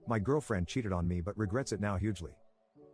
My girlfriend cheated on me but regrets it now hugely.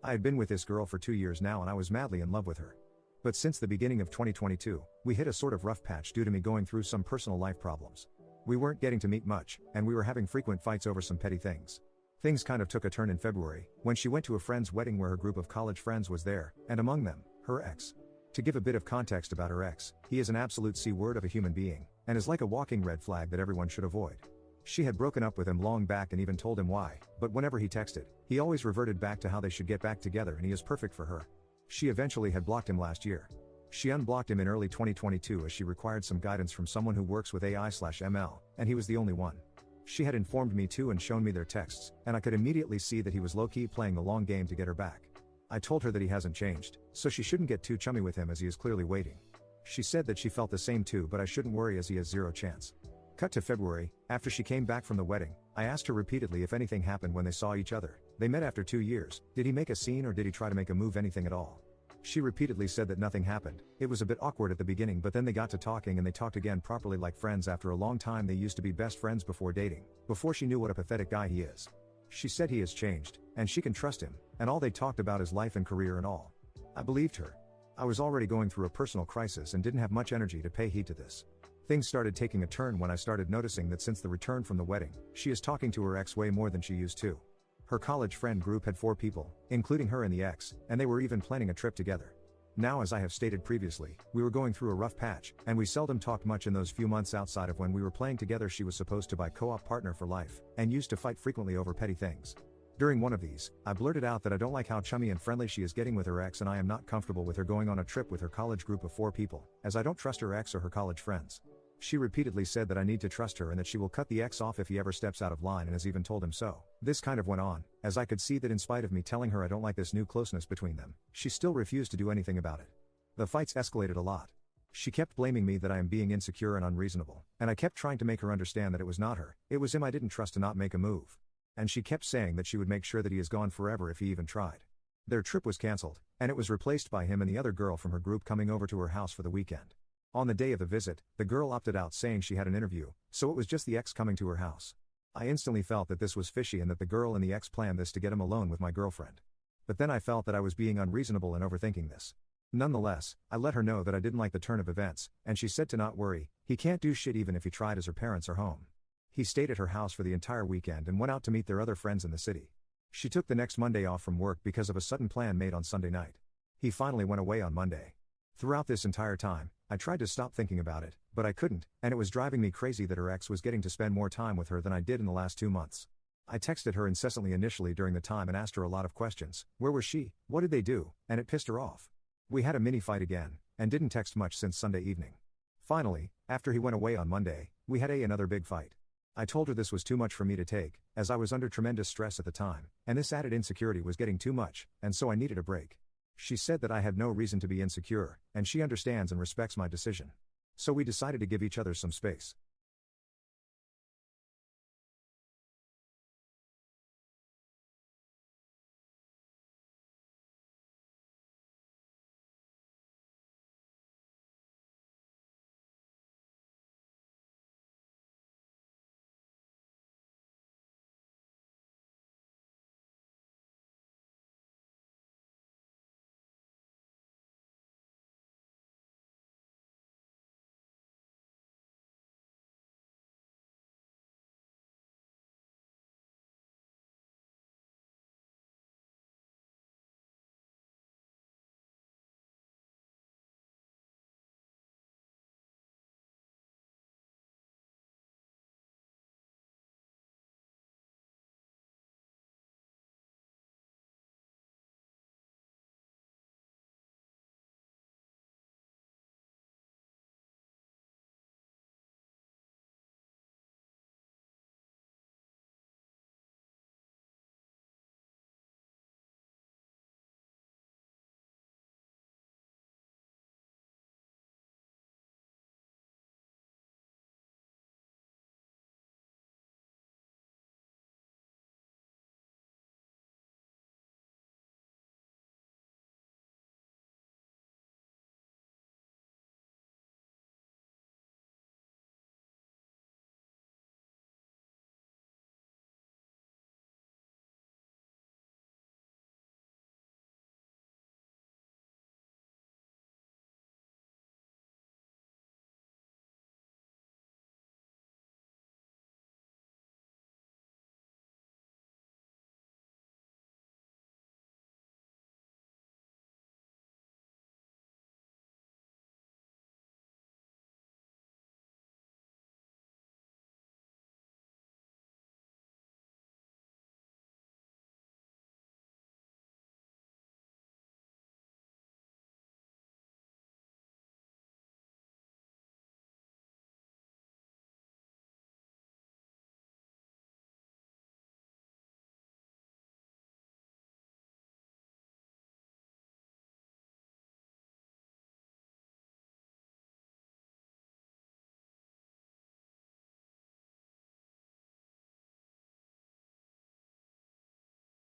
I had been with this girl for 2 years now and I was madly in love with her. But since the beginning of 2022, we hit a sort of rough patch due to me going through some personal life problems. We weren't getting to meet much, and we were having frequent fights over some petty things. Things kind of took a turn in February, when she went to a friend's wedding where her group of college friends was there, and among them, her ex. To give a bit of context about her ex, he is an absolute C-word of a human being, and is like a walking red flag that everyone should avoid. She had broken up with him long back and even told him why, but whenever he texted, he always reverted back to how they should get back together and he is perfect for her. She eventually had blocked him last year. She unblocked him in early 2022 as she required some guidance from someone who works with AI/ML, and he was the only one. She had informed me too and shown me their texts, and I could immediately see that he was low-key playing the long game to get her back. I told her that he hasn't changed, so she shouldn't get too chummy with him as he is clearly waiting. She said that she felt the same too, but I shouldn't worry as he has zero chance. Cut to February, after she came back from the wedding, I asked her repeatedly if anything happened when they saw each other. They met after 2 years, did he make a scene or did he try to make a move, anything at all? She repeatedly said that nothing happened. It was a bit awkward at the beginning, but then they got to talking and they talked again properly like friends after a long time. They used to be best friends before dating, before she knew what a pathetic guy he is. She said he has changed, and she can trust him, and all they talked about is life and career and all. I believed her. I was already going through a personal crisis and didn't have much energy to pay heed to this. Things started taking a turn when I started noticing that since the return from the wedding, she is talking to her ex way more than she used to. Her college friend group had 4 people, including her and the ex, and they were even planning a trip together. Now, as I have stated previously, we were going through a rough patch, and we seldom talked much in those few months outside of when we were playing together. She was supposed to buy co-op partner for life, and used to fight frequently over petty things. During one of these, I blurted out that I don't like how chummy and friendly she is getting with her ex and I am not comfortable with her going on a trip with her college group of 4 people, as I don't trust her ex or her college friends. She repeatedly said that I need to trust her and that she will cut the ex off if he ever steps out of line, and has even told him so. This kind of went on, as I could see that in spite of me telling her I don't like this new closeness between them, she still refused to do anything about it. The fights escalated a lot. She kept blaming me that I am being insecure and unreasonable, and I kept trying to make her understand that it was not her, it was him I didn't trust to not make a move. And she kept saying that she would make sure that he is gone forever if he even tried. Their trip was cancelled, and it was replaced by him and the other girl from her group coming over to her house for the weekend. On the day of the visit, the girl opted out saying she had an interview, so it was just the ex coming to her house. I instantly felt that this was fishy and that the girl and the ex planned this to get him alone with my girlfriend. But then I felt that I was being unreasonable and overthinking this. Nonetheless, I let her know that I didn't like the turn of events, and she said to not worry, he can't do shit even if he tried as her parents are home. He stayed at her house for the entire weekend and went out to meet their other friends in the city. She took the next Monday off from work because of a sudden plan made on Sunday night. He finally went away on Monday. Throughout this entire time, I tried to stop thinking about it, but I couldn't, and it was driving me crazy that her ex was getting to spend more time with her than I did in the last 2 months. I texted her incessantly initially during the time and asked her a lot of questions. Where was she? What did they do? And it pissed her off. We had a mini fight again, and didn't text much since Sunday evening. Finally, after he went away on Monday, we had another big fight. I told her this was too much for me to take, as I was under tremendous stress at the time, and this added insecurity was getting too much, and so I needed a break. She said that I had no reason to be insecure, and she understands and respects my decision. So we decided to give each other some space.